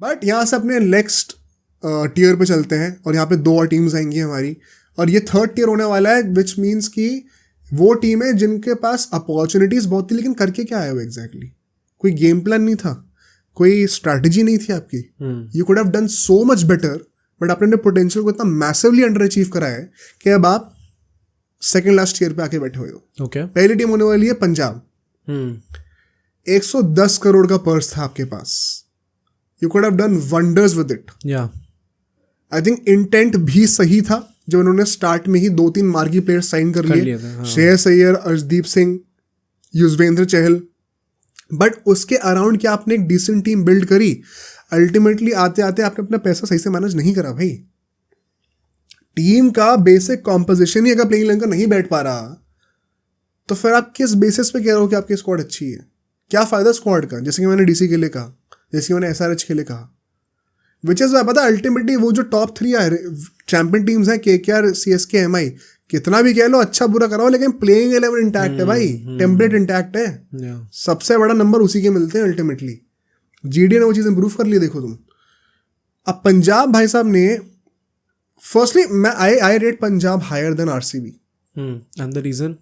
But यहाँ से अपने नेक्स्ट टीयर पे चलते हैं और यहाँ पे 2 और टीम्स आएंगी हमारी, और ये 3rd टीयर होने वाला है, विच मीन्स कि वो टीम है जिनके पास अपॉर्चुनिटीज बहुत थी, लेकिन करके क्या आए वो एग्जैक्टली? कोई गेम प्लान नहीं था, कोई स्ट्रैटेजी नहीं थी आपकी। You could have done so much better, but आपने अपने पोटेंशियल को इतना मैसिवली अंडर अचीव करा है कि अब आप सेकेंड लास्ट ईयर पे आके बैठे हुए हो। पहली टीम होने वाली है पंजाब। 110 करोड़ का पर्स था आपके पास, you could have done wonders with it. I think intent भी सही था जब उन्होंने स्टार्ट में ही 2-3 मार्गी प्लेयर्स साइन कर लिए, श्रेयस अय्यर, अर्शदीप सिंह, युजवेंद्र चहल, बट उसके अराउंड क्या आपने एक डिसेंट टीम बिल्ड करी? अल्टीमेटली आते आते आपने अपना पैसा सही से मैनेज नहीं करा भाई। टीम का बेसिक कॉम्पोजिशन ही अगर प्लेइंग इलेवन का नहीं बैठ पा रहा, तो फिर आप किस बेसिस पे कह रहे हो कि आपकी स्क्वाड अच्छी है? क्या फायदा स्क्वाड का? जैसे कि मैंने डीसी के लिए कहा, जैसे कि मैंने एसआरएच के लिए कहा, विच इज पता अल्टीमेटली वो जो टॉप 3 चैंपियन टीम्स हैं, केकेआर, सीएसके, एमआई, कितना भी कह लो अच्छा बुरा कराओ, लेकिन प्लेइंग 11 इंटैक्ट है भाई, टेम्पलेट इंटैक्ट है। सबसे बड़ा नंबर उसी के मिलते हैं अल्टीमेटली। जीडी ने वो चीज़ इंप्रूव कर ली, देखो तुम। अब पंजाब भाई साहब ने, फर्स्टली मैं I rate Punjab higher than RCB, and the reason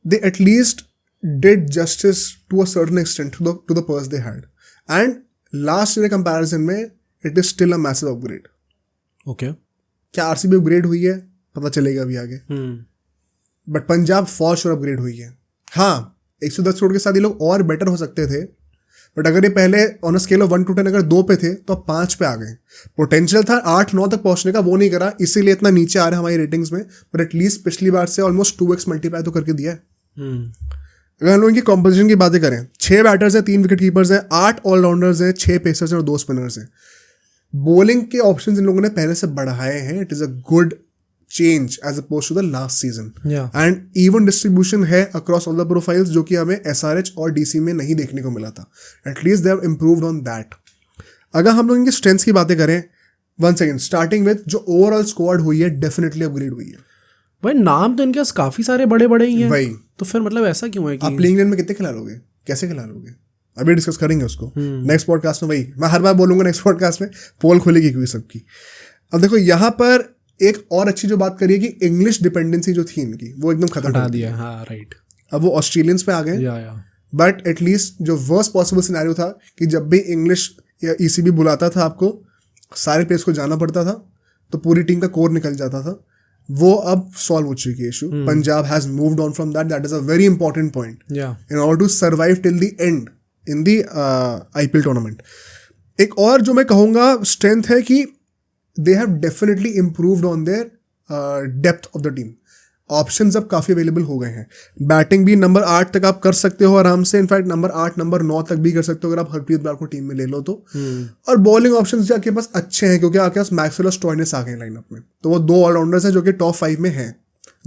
they at least did justice to a certain extent to the purse they had, and last year comparison में it is still a massive upgrade. क्या RCB upgrade हुई है? पता चलेगा अभी आगे, but Punjab for sure upgrade हुई है। हाँ, 110 करोड़ के साथ ये लोग और बेटर हो सकते थे, बट अगर ये पहले on a scale of 1 to 10 अगर 2 पे थे तो अब 5 पे आ गए। पोटेंशियल था 8-9 तक पहुंचने का, वो नहीं करा, इसीलिए इतना नीचे आ रहा है हमारी रेटिंग्स में, बट एटलीस्ट पिछली बार से ऑलमोस्ट 2x मल्टीप्लाई तो करके दिया है। अगर हम लोग इनकी कॉम्पोजिशन की बातें करें, 6 बैटर्स हैं, 3 विकेट कीपर्स हैं, 8 ऑलराउंडर्स हैं, 6 पेसर्स हैं और 2 स्पिनर्स हैं। बॉलिंग के ऑप्शंस इन लोगों ने पहले से बढ़ाए हैं। It is a good change as oppose to the last season, and even distribution है अक्रॉस ऑल द प्रोफाइल्स, जो कि हमें एसआरएच और डीसी में नहीं देखने को मिला था। At least they have improved on that. अगर हम लोग इनकी स्ट्रेंथ्स की बातें करें, वन सेकेंड, स्टार्टिंग विद जो ओवरऑल स्क्वाड हुई है, डेफिनेटली अपग्रेड हुई है भाई। नाम तो इनके पास काफी सारे बड़े बड़े ही हैं भाई, तो फिर मतलब ऐसा क्यों है कि आप प्लेइंग इलेवन में कितने खिला लोगे, कैसे खिला लोगे? अभी डिस्कस करेंगे उसको नेक्स्ट पॉडकास्ट में। भाई मैं हर बार बोलूंगा नेक्स्ट पॉडकास्ट में, पोल खोलेगी क्योंकि सबकी। अब देखो यहाँ पर एक और अच्छी जो बात करिए कि इंग्लिश डिपेंडेंसी जो थी इनकी, वो एकदम खत्म हटा दिया। हाँ राइट, अब वो ऑस्ट्रेलियंस पे आ गए। बट एटलीस्ट जो वर्स्ट पॉसिबल सिनेरियो था कि जब भी इंग्लिश या ईसीबी बुलाता था आपको, सारे प्लेयर्स को जाना पड़ता था, तो पूरी टीम का कोर निकल जाता था, वो अब सॉल्व हो चुकी है issue. Punjab has moved on from that. That is a very important point in order to survive till the end in the IPL tournament. एक और जो मैं कहूँगा स्ट्रेंथ है कि they have definitely improved on their depth of the team. Options अब काफ़ी available हो गए हैं। बैटिंग भी नंबर 8 तक आप कर सकते हो आराम से, इनफैक्ट नंबर 8 नंबर 9 तक भी कर सकते हो अगर आप हरप्रीत बरार को टीम में ले लो तो। और बॉलिंग ऑप्शंस आपके पास अच्छे हैं क्योंकि आपके पास मैक्सवेल और स्टोइनिस आ गए लाइनअप में, तो वो 2 ऑलराउंडर्स हैं जो कि टॉप 5 में हैं,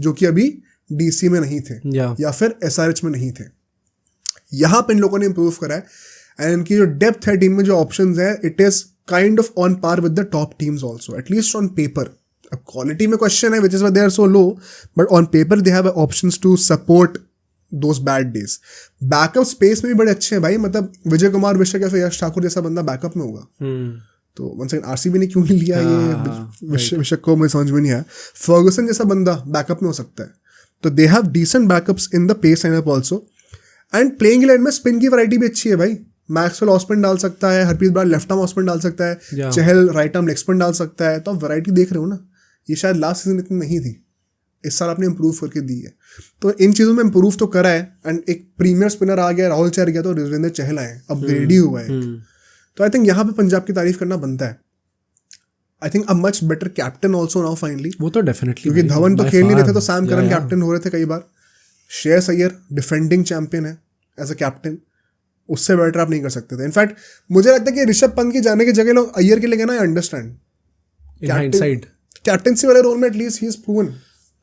जो कि अभी डीसी में नहीं थे या फिर एसआरएच में नहीं थे। यहाँ पे इन लोगों ने इंप्रूव करा है, एंड इनकी जो डेप्थ है टीम में, जो ऑप्शंस है, it is kind of on par with the top teams also, at least on paper. अब क्वालिटी में क्वेश्चन है, which is why they are so low, but on paper they have options to support those bad days. Backup space में भी बड़े अच्छे हैं भाई, मतलब विजय कुमार विश्व या फिर यश ठाकुर जैसा बंदा बैकअप में होगा। तो वन सेकंड, आरसीबी ने क्यों नहीं लिया ये विश्व को मुझे समझ में नहीं आया। फर्गुसन जैसा बंदा बैकअप में हो सकता है, तो they have decent backups in the pace lineup also. And playing eleven में स्पिन की वैरायटी भी अच्छी है भाई। मैक्सवेल ऑफ स्पिन डाल सकता है, Harpreet Brar left arm off spin डाल सकता है, Chahal right arm leg spin डाल सकता है। तो आप वैरायटी देख रहे हो ना, ये शायद लास्ट सीजन इतनी नहीं थी, इस साल आपने इंप्रूव करके दी है। तो इन चीज़ों में इंप्रूव तो करा है, एंड एक प्रीमियर स्पिनर आ गया, राहुल चहर गया, तो युजवेंद्र चहल आए, अपग्रेड ही हुआ है। तो आई थिंक यहाँ पे पंजाब की तारीफ करना बनता है। I think a much better captain also now finally. वो तो डेफिनेटली, क्योंकि धवन तो खेल नहीं रहे थे, तो सैम करन कैप्टन हो रहे थे कई बार। श्रेयस अय्यर डिफेंडिंग चैंपियन है एज अ कैप्टन, उससे बेटर आप नहीं कर सकते थे। इनफैक्ट मुझे लगता है कि ऋषभ पंत की जाने की जगह लोग अय्यर के लिए कहना, आई अंडरस्टैंड कैप्टेंसी वाले रोल में एटलीस्ट ही इज प्रूवन।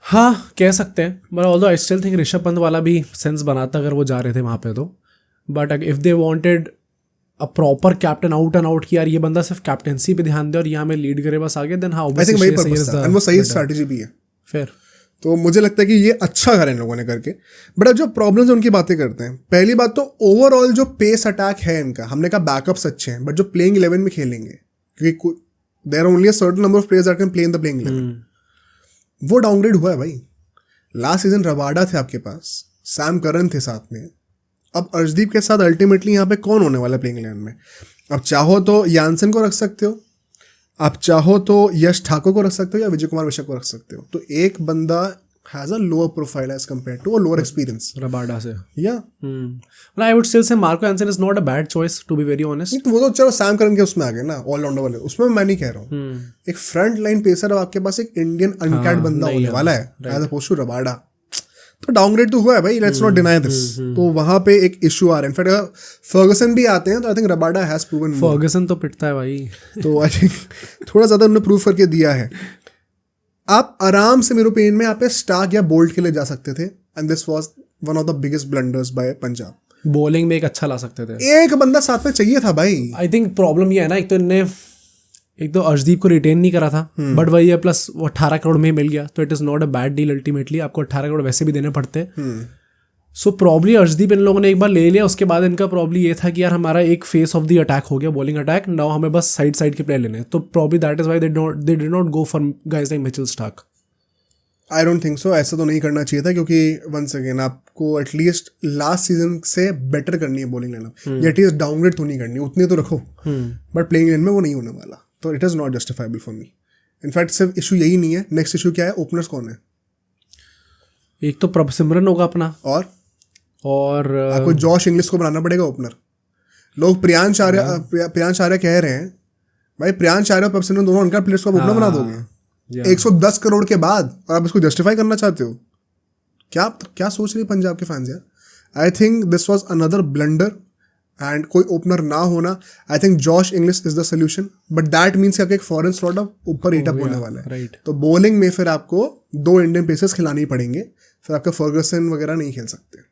हाँ कह सकते हैं, but although I still think Rishabh Pant वाला भी सेंस बनाता अगर वो जा रहे थे वहाँ पे तो। But if they wanted a proper captain out and out कि यार ये बंदा सिर्फ कैप्टेंसी पे ध्यान दे और यहाँ में लीड करे बस आगे, देन हाँ आई थिंक वही पर्पस था, एंड वो सही स्ट्रैटेजी भी है। फिर तो मुझे लगता है कि ये अच्छा करा इन लोगों ने करके। बट अब जो प्रॉब्लम्स उनकी बातें करते हैं, पहली बात तो ओवरऑल जो पेस अटैक है इनका, हमने कहा बैकअप्स अच्छे हैं, बट जो प्लेइंग 11 में खेलेंगे, क्योंकि there are only a certain number of players that can play in the playing 11, वो डाउनग्रेड हुआ है भाई। लास्ट सीजन रबाडा थे आपके पास, सैम करन थे साथ में, अब अर्शदीप के साथ अल्टीमेटली यहाँ पे कौन होने वाला है प्लेइंग 11 में? अब चाहो तो यानसन को रख सकते हो, आप चाहो तो यश ठाकुर को रख सकते हो, या विजय कुमार विशक को रख सकते हो। तो एक बंदा has a lower profile as compare to lower experience Rabada से। या I would still say Marco Jansen is not a bad choice to be very honest. तो वो तो चलो सैम करन के उसमें आ गए ना, ऑलराउंडर वाले, उसमें मैं नहीं कह रहा हूँ। एक फ्रंट लाइन पेसर अब आपके पास एक इंडियन अनकैट बंदा होने वाला है एज अपोज टू रबाडा, तो डाउनग्रेड तो हुआ है भाई, लेट्स नॉट डिनाई दिस। तो वहां पे एक इशू आ रहा है। इनफैक्ट अगर फर्गसन भी आते हैं तो I think Rabada has proven. Fergusson तो पिटता है भाई, तो आई थिंक थोड़ा ज्यादा उन्होंने प्रूव करके दिया है। आप आराम से मेरे ओपिनियन में आप स्टार्क या बोल्ट के लिए जा सकते थे, and this was one of the biggest blunders by Punjab. Bowling में एक अच्छा ला सकते थे, एक बंदा साथ में चाहिए था भाई। आई थिंक प्रॉब्लम ये है ना, एक तो अर्शदीप को रिटेन नहीं करा था, बट वही है, प्लस वो 18 करोड़ में मिल गया, तो it is not a bad deal. Ultimately आपको 18 करोड़ वैसे भी देने पड़ते। सो प्रॉब्ली अर्शदीप इन लोगों ने एक बार ले लिया, उसके बाद इनका प्रॉब्ली ये था कि यार हमारा एक फेस ऑफ द अटैक हो गया, बॉलिंग अटैक, नाउ हमें बस साइड के प्लेयर लेने हैं। तो probably that is why they did not go for guys like Mitchell Starc. I don't think so, ऐसा तो नहीं करना चाहिए था, क्योंकि वंस अगेन आपको एटलीस्ट लास्ट सीजन से बेटर करनी है बॉलिंग लाइनअप, या एटलीस्ट डाउनग्रेड तो नहीं करनी, उतनी तो रखो, बट प्लेइंग लाइन में वो नहीं होने वाला, तो it is not justifiable for me. In fact सिर्फ इशू यही नहीं है, नेक्स्ट इशू क्या है, ओपनर्स कौन है? एक तो प्रभ सिमरन होगा अपना, और आपको जॉश इंग्लिश को बनाना पड़ेगा ओपनर। लोग प्रियांश आर्या कह रहे हैं, भाई प्रियांश आर्या और प्रभ सिमरन दोनों उनका प्लेयर्स को आप ओपनर बना दोगे 110 करोड़ के बाद, और आप इसको जस्टिफाई करना चाहते हो? क्या सोच रही पंजाब के फैंस यार? I think this was another blunder, and कोई ओपनर ना होना, I think Josh Inglis is the solution, but that means आपको एक फॉरेन स्लॉट ऊपर ईट अप होने वाला है। right. तो बॉलिंग में फिर आपको 2 इंडियन पेसर्स खिलाने ही पड़ेंगे, फिर आपका फर्गसन वगैरह नहीं खेल सकते।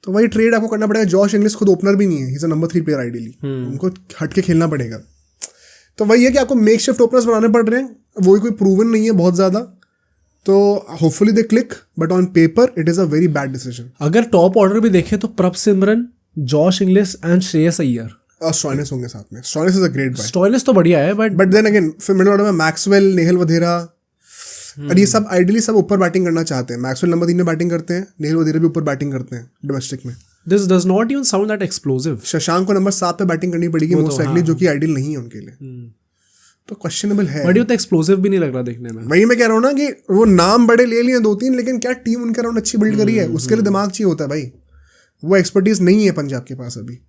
तो वही ट्रेड आपको करना पड़ेगा। जॉश इंग्लिश खुद ओपनर भी नहीं है, he is a number 3 player ideally, उनको हट के खेलना पड़ेगा। तो वही है कि आपको मेक शिफ्ट ओपनर्स बनाने पड़ रहे हैं, वही कोई प्रूवन नहीं है बहुत ज़्यादा, तो hopefully they click, but on paper it is a very bad decision. अगर टॉप ऑर्डर भी देखें तो Prabhsimran, Josh Inglis and Shreyas Iyer और स्टॉइनिस होंगे साथ में। Stoinis is a great buy, Stoinis तो बढ़िया है, बट देन अगेन फिर मिडिल ऑर्डर में मैक्सवेल, नेहल वधेरा, और ये सब आइडियली सब ऊपर बैटिंग करना चाहते हैं। मैक्सवेल नंबर 3 में बैटिंग करते हैं, नेहल वधेरा भी ऊपर बैटिंग करते हैं डोमेस्टिक में। This does not even sound that explosive. Shashank को नंबर 7 पे बैटिंग करनी पड़ेगी मोस्ट लाइकली, जो कि आइडियल नहीं है उनके लिए, तो क्वेश्चनेबल है। बट ये तो एक्सप्लोसिव भी नहीं लग रहा देखने में। वही मैं कह रहा हूँ ना कि वो नाम बड़े ले लिए 2-3, लेकिन क्या टीम उनके अराउंड अच्छी बिल्ड करी है, उसके लिए दिमाग चाहिए होता है भाई, वो एक्सपर्टीज नहीं है पंजाब के पास अभी,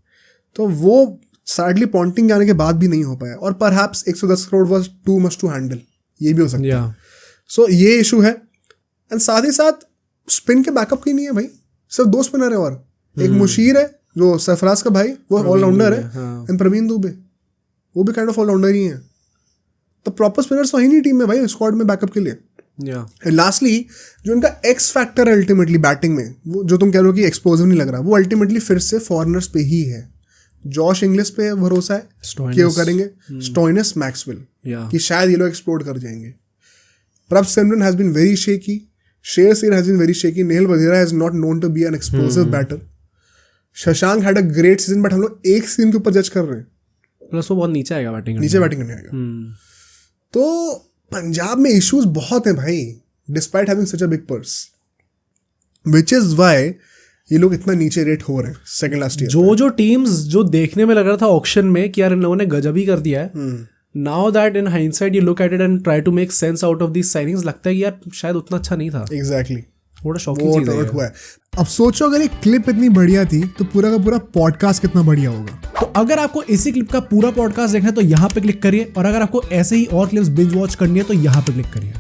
तो वो सैडली पॉन्टिंग जाने के बाद भी नहीं हो पाया, और perhaps 110 crore was too much to handle, ये भी हो सकता है। सो ये इशू है, एंड साथ ही साथ स्पिन के बैकअप की नहीं है भाई, सिर्फ 2 स्पिनर है, और एक मुशीर है जो सरफराज का भाई, वो ऑलराउंडर है, एंड प्रवीण दुबे वो भी काइंड ऑफ ऑलराउंडर ही है। तो प्रॉपर स्पिनर्स तो है नहीं टीम में भाई, स्क्वाड में बैकअप के लिए। एंड लास्टली जो इनका एक्स फैक्टर है अल्टीमेटली बैटिंग में, वो जो तुम कह रहे हो कि एक्सप्लोसिव नहीं लग रहा, वो अल्टीमेटली फिर से फॉरेनर्स पे ही है। जॉश इंग्लिश पे भरोसा है कि वो करेंगे, स्टॉइनिस, मैक्सवेल, कि शायद ये लोग एक्सप्लोर कर जाएंगे। Prabhsimran has been very shaky, Shreyas Iyer has been very shaky, Nehal Wadhera has not known to be an explosive batter, Shashank had a great season, but हम लोग एक सीजन के ऊपर जज कर रहे हैं, प्लस वो बहुत नीचे आएगा बैटिंग, नीचे बैटिंग करने आएगा। तो पंजाब में इश्यूज बहुत हैं भाई, despite having such a big purse, which is why ये लोग इतना नीचे रेट हो रहे हैं सेकंड लास्ट ईयर। जो टीम्स जो देखने में लग रहा था ऑक्शन में कि यार इन लोगों ने गजब ही कर दिया है, now that in hindsight you look at it and try to make sense out of these signings, लगता है कि यार शायद उतना अच्छा नहीं था। एग्जैक्टली, थोड़ा शॉकिंग चीज हुआ है। अब सोचो अगर ये क्लिप इतनी बढ़िया थी तो पूरा का पूरा पॉडकास्ट कितना बढ़िया होगा। तो अगर आपको इसी क्लिप का पूरा पॉडकास्ट देखना है तो यहाँ पे क्लिक करिए, और अगर आपको ऐसे ही और क्लिप्स बिंज वॉच करनी है तो यहाँ पे क्लिक करिए।